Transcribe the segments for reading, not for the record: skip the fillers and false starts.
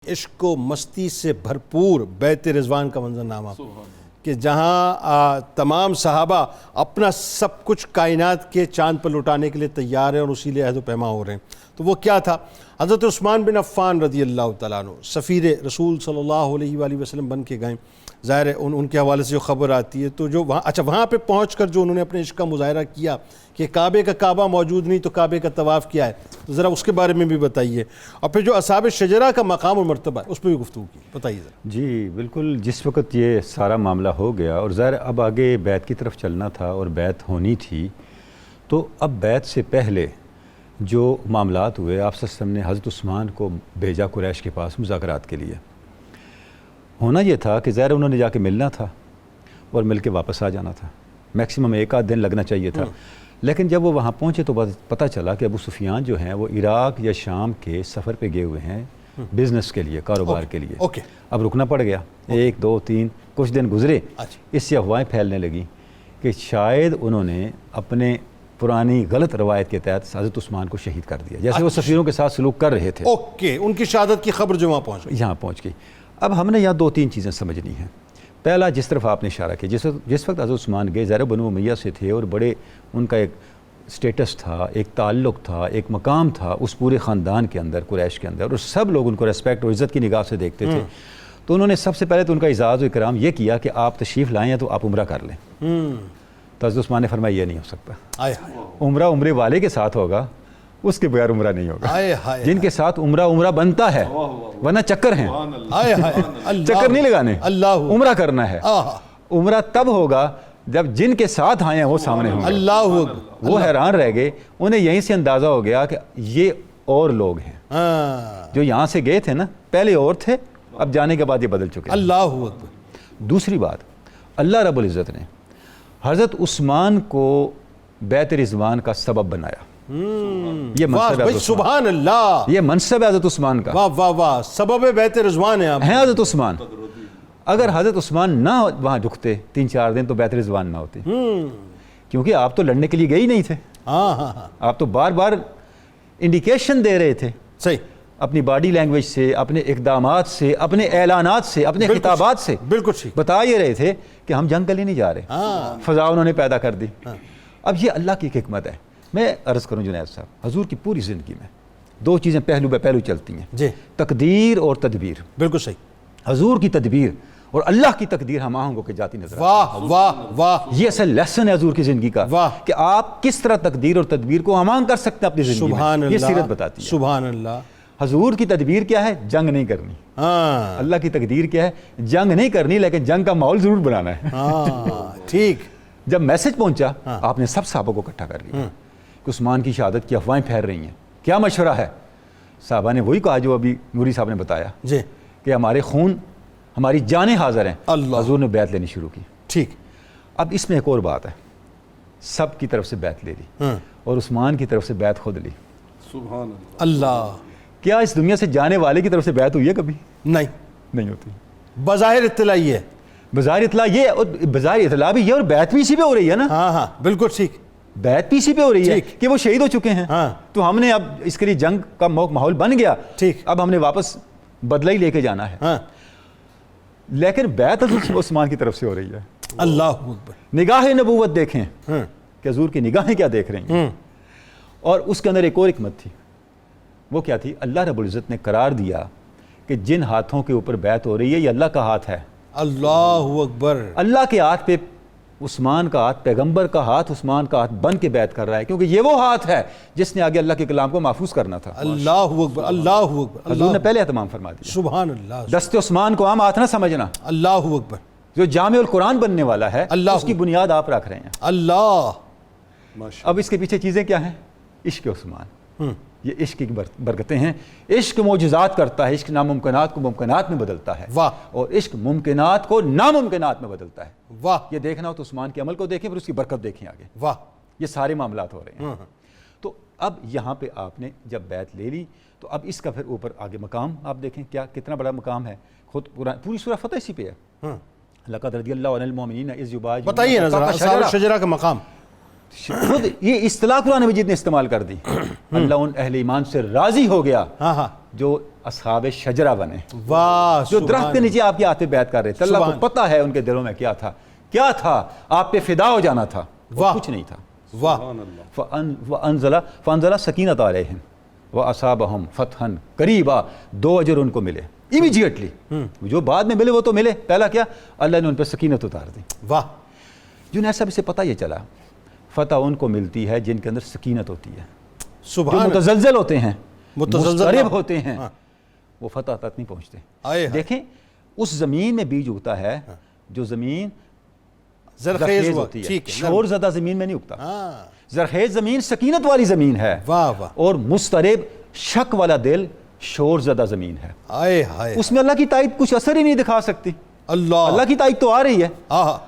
عشق و مستی سے بھرپور بیت رضوان کا منظرنامہ کہ جہاں تمام صحابہ اپنا سب کچھ کائنات کے چاند پر لٹانے کے لیے تیار ہیں اور اسی لیے عہد و پیما ہو رہے ہیں۔ تو وہ کیا تھا؟ حضرت عثمان بن عفان رضی اللہ تعالیٰ عنہ سفیر رسول صلی اللہ علیہ وآلہ وسلم بن کے گئے۔ ظاہر ہے ان کے حوالے سے جو خبر آتی ہے تو جو وہاں پہ پہنچ کر جو انہوں نے اپنے عشق کا مظاہرہ کیا کہ کعبے کا کعبہ موجود نہیں تو کعبے کا طواف کیا ہے، تو ذرا اس کے بارے میں بھی بتائیے، اور پھر جو اصحاب شجرہ کا مقام اور مرتبہ ہے اس پہ بھی گفتگو کی بتائیے ذرا۔ جی بالکل، جس وقت یہ سارا معاملہ ہو گیا اور ظاہر اب آگے بیعت کی طرف چلنا تھا اور بیعت ہونی تھی، تو اب بیعت سے پہلے جو معاملات ہوئے آپ صلی اللہ علیہ وسلم نے حضرت عثمان کو بھیجا قریش کے پاس مذاکرات کے لیے۔ ہونا یہ تھا کہ ظاہر انہوں نے جا کے ملنا تھا اور مل کے واپس آ جانا تھا، میکسیمم ایک آدھ دن لگنا چاہیے تھا، لیکن جب وہ وہاں پہنچے تو پتہ چلا کہ ابو سفیان جو ہیں وہ عراق یا شام کے سفر پہ گئے ہوئے ہیں بزنس کے لیے، کاروبار کے لیے۔ اب رکنا پڑ گیا، 1 2 3 کچھ دن گزرے، اس سے افواہیں پھیلنے لگیں کہ شاید انہوں نے اپنے پرانی غلط روایت کے تحت حضرت عثمان کو شہید کر دیا، جیسے وہ سفیروں کے ساتھ سلوک کر رہے تھے۔ ان کی شہادت کی خبر جو یہاں پہنچ گئی۔ اب ہم نے یہاں 2-3 چیزیں سمجھنی ہیں۔ پہلا، جس طرف آپ نے اشارہ کیا، جس وقت حضرت عثمان گئے، ظاہر بنو امیہ سے تھے اور بڑے ان کا ایک سٹیٹس تھا، ایک تعلق تھا، ایک مقام تھا اس پورے خاندان کے اندر، قریش کے اندر، اور سب لوگ ان کو ریسپیکٹ اور عزت کی نگاہ سے دیکھتے تھے۔ تو انہوں نے سب سے پہلے تو ان کا اعزاز و اکرام یہ کیا کہ آپ تشریف لائیں تو آپ عمرہ کر لیں۔ تو حضرت عثمان نے فرمایا یہ نہیں ہو سکتا، عمرے والے کے ساتھ ہوگا، اس کے بغیر عمرہ نہیں ہوگا۔ جن کے ساتھ عمرہ بنتا ہے، ورنہ چکر ہیں، چکر نہیں لگانے، عمرہ کرنا ہے۔ عمرہ تب ہوگا جب جن کے ساتھ آئے ہیں وہ سامنے ہوں گے۔ وہ حیران رہ گئے، انہیں یہیں سے اندازہ ہو گیا کہ یہ اور لوگ ہیں جو یہاں سے گئے تھے نا، پہلے اور تھے، اب جانے کے بعد یہ بدل چکے۔ اللہ اکبر۔ دوسری بات، اللہ رب العزت نے حضرت عثمان کو بیت رضوان کا سبب بنایا۔ یہ منصب ہے، سبحان اللہ، یہ منصب ہے حضرت عثمان کا۔ واہ واہ واہ، سبب بیت رضوان ہے حضرت عثمان۔ اگر حضرت عثمان نہ وہاں رکتے 3-4 دن تو بیت رضوان نہ ہوتی، کیونکہ آپ تو لڑنے کے لیے گئے ہی نہیں تھے، آپ تو بار بار انڈیکیشن دے رہے تھے، صحیح، اپنی باڈی لینگویج سے، اپنے اقدامات سے، اپنے اعلانات سے، اپنے خطابات سے بالکل بتا یہ رہے تھے کہ ہم جنگ کے لیے نہیں جا رہے۔ فضا انہوں نے پیدا کر دی۔ اب یہ اللہ کی حکمت ہے۔ میں عرض کروں جنید صاحب، حضور کی پوری زندگی میں 2 چیزیں پہلو بے پہلو چلتی ہیں، تقدیر اور تدبیر۔ بالکل صحیح۔ حضور کی تدبیر اور اللہ کی تقدیر ہم آہنگوں کے جاتی نظر واہ واہ واہ، یہ اصل لیسن ہے حضور کی زندگی کا، کہ آپ کس طرح تقدیر اور تدبیر کو ہم آہنگ کر سکتے ہیں اپنی زندگی میں۔ یہ سیرت بتاتی ہے۔ سبحان اللہ۔ حضور کی تدبیر کیا ہے؟ جنگ نہیں کرنی۔ اللہ کی تقدیر کیا ہے؟ جنگ نہیں کرنی، لیکن جنگ کا ماحول ضرور بنانا ہے۔ ٹھیک۔ جب میسج پہنچا، آپ نے سب صحابہ کو اکٹھا کر لیا کہ عثمان کی شہادت کی افواہیں پھیل رہی ہیں، کیا مشورہ ہے؟ صحابہ نے وہی کہا جو ابھی نوری صاحب نے بتایا کہ ہمارے خون، ہماری جانیں حاضر ہیں۔ حضور نے بیعت لینی شروع کی۔ ٹھیک۔ اب اس میں ایک اور بات ہے، سب کی طرف سے بیعت لے لی اور عثمان کی طرف سے بیعت خود لی۔ سبحان اللہ۔ کیا اس دنیا سے جانے والے کی طرف سے بیعت ہوئی ہے کبھی؟ نہیں ہوتی۔ بظاہر اطلاع یہ ہے، بظاہر اطلاع یہ، اور بظاہر اطلاع بھی یہ، اور بیعت بھی اسی پہ ہو رہی ہے نا۔ ہاں بالکل ٹھیک، بیعت بھی اسی پہ ہو رہی ہے کہ وہ شہید ہو چکے ہیں، تو ہم نے اب اس کے لیے جنگ کا ماحول بن گیا، ٹھیک، اب ہم نے واپس بدلہ ہی لے کے جانا ہے۔ لیکن بیعت عثمان کی طرف سے ہو رہی ہے۔ اللہ اکبر۔ نگاہ نبوت دیکھیں کہ حضور کی نگاہیں کیا دیکھ رہی ہیں، اور اس کے اندر ایک اور حکمت تھی۔ وہ کیا تھی؟ اللہ رب العزت نے قرار دیا کہ جن ہاتھوں کے اوپر بیعت ہو رہی ہے یہ اللہ کا ہاتھ ہے۔ اللہ اکبر۔ اللہ کے ہاتھ پہ عثمان کا ہاتھ، پیغمبر کا ہاتھ عثمان کا ہاتھ بن کے بیعت کر رہا ہے، کیونکہ یہ وہ ہاتھ ہے جس نے آگے اللہ کے کلام کو محفوظ کرنا تھا۔ اللہ اکبر، اللہ اکبر۔ حضور نے پہلے اہتمام فرما دیا۔ سبحان اللہ۔ دست عثمان کو عام ہاتھ نہ سمجھنا۔ اللہ اکبر۔ جو جامع القرآن بننے والا ہے، اس کی بنیاد آپ رکھ رہے ہیں۔ اللہ۔ اب اس کے پیچھے چیزیں کیا ہیں؟ عشق عثمان، یہ عشق کی برکتیں ہیں۔ عشق معجزات کرتا ہے، عشق ناممکنات کو ممکنات میں بدلتا ہے، اور عشق ممکنات کو ناممکنات میں بدلتا ہے۔ واہ۔ یہ دیکھنا ہو تو عثمان کے عمل کو دیکھیں، پھر اس کی برکت دیکھیں آگے۔ واہ۔ یہ سارے معاملات ہو رہے ہیں۔ تو اب یہاں پہ آپ نے جب بیعت لے لی تو اب اس کا پھر اوپر آگے مقام آپ دیکھیں کیا کتنا بڑا مقام ہے۔ خود پوری سورہ فتح اسی پہ ہے۔ لقد رضی اللہ عن المؤمنین اذ یبایعونک، بتائیے نا ذرا شجرہ کا مقام۔ خود یہ اصطلاح قرآن مجید نے استعمال کر دی، اللہ ان اہل ایمان سے راضی ہو گیا جو اصحاب شجرہ بنے، واہ، جو درخت کے نیچے آپ کے ہاتھ پہ بیعت کر رہے تھے. اللہ کو پتہ ہے ان کے دلوں میں کیا تھا، کیا تھا، آپ پہ فدا ہو جانا تھا، واہ، کچھ نہیں تھا. واہ، فانزلہ سکینت علیہم واصابہم فتحا قریبا. 2 اجر ان کو ملے امیجیٹلی. جو بعد میں ملے وہ تو ملے، پہلا کیا، اللہ نے ان پہ سکینت اتار دی. واہ. جنید صاحب سے پتہ یہ چلا فتح ان کو ملتی ہے جن کے اندر سکینت ہوتی ہے، جو سبحان متزلزل ہوتے ہیں، متزلزل مضطرب ہوتے ہیں، وہ فتح تک نہیں پہنچتے. آئے دیکھیں اس زمین میں بیج اگتا ہے جو زمین زرخیز ہوتی ہے، ٹھیک ہے، شور زدہ زمین میں نہیں اگتا. ہاں، زرخیز زمین سکینت والی زمین ہے، واہ واہ، اور مضطرب شک والا دل شور زدہ زمین ہے. آئے ہائے، اس میں اللہ کی تائید کچھ اثر ہی نہیں دکھا سکتی. اللہ، اللہ کی تائید تو آ رہی ہے، آہا،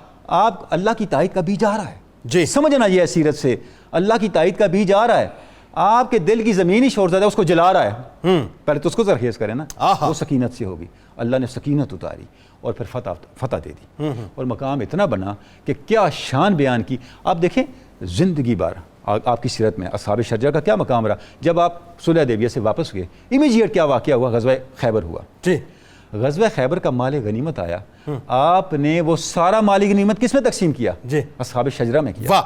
آپ اللہ کی تائید کا بیج آ رہا ہے. جی، سمجھنا یہ ہے سیرت سے، اللہ کی تائید کا بیج آ رہا ہے. آپ کے دل کی زمین ہی شور زدہ ہے، اس کو جلا رہا ہے. پہلے تو اس کو زرخیز کرے نا، وہ سکینت سے ہوگی. اللہ نے سکینت اتاری اور پھر فتح دے دی، اور مقام اتنا بنا کہ کیا شان بیان کی. آپ دیکھیں زندگی بھر آپ کی سیرت میں اصحاب شجرہ کا کیا مقام رہا. جب آپ صلح حدیبیہ سے واپس ہوئے، امیجیٹ کیا واقعہ ہوا، غزوہ خیبر ہوا. جی، غزوہ خیبر کا مال غنیمت آیا، آپ نے وہ سارا مال غنیمت کس میں تقسیم کیا؟ جی، اصحاب شجرہ میں کیا. واہ.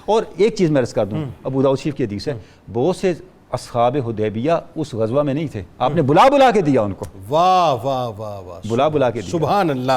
اور ایک چیز میں عرض کر دوں، ابو داؤد شریف کی حدیث ہے، بہت سے اصحاب حدیبیہ اس غزوہ میں نہیں تھے، آپ نے بلا کے دیا ان کو، واہ واہ واہ واہ، بلا کے دیا. سبحان اللہ.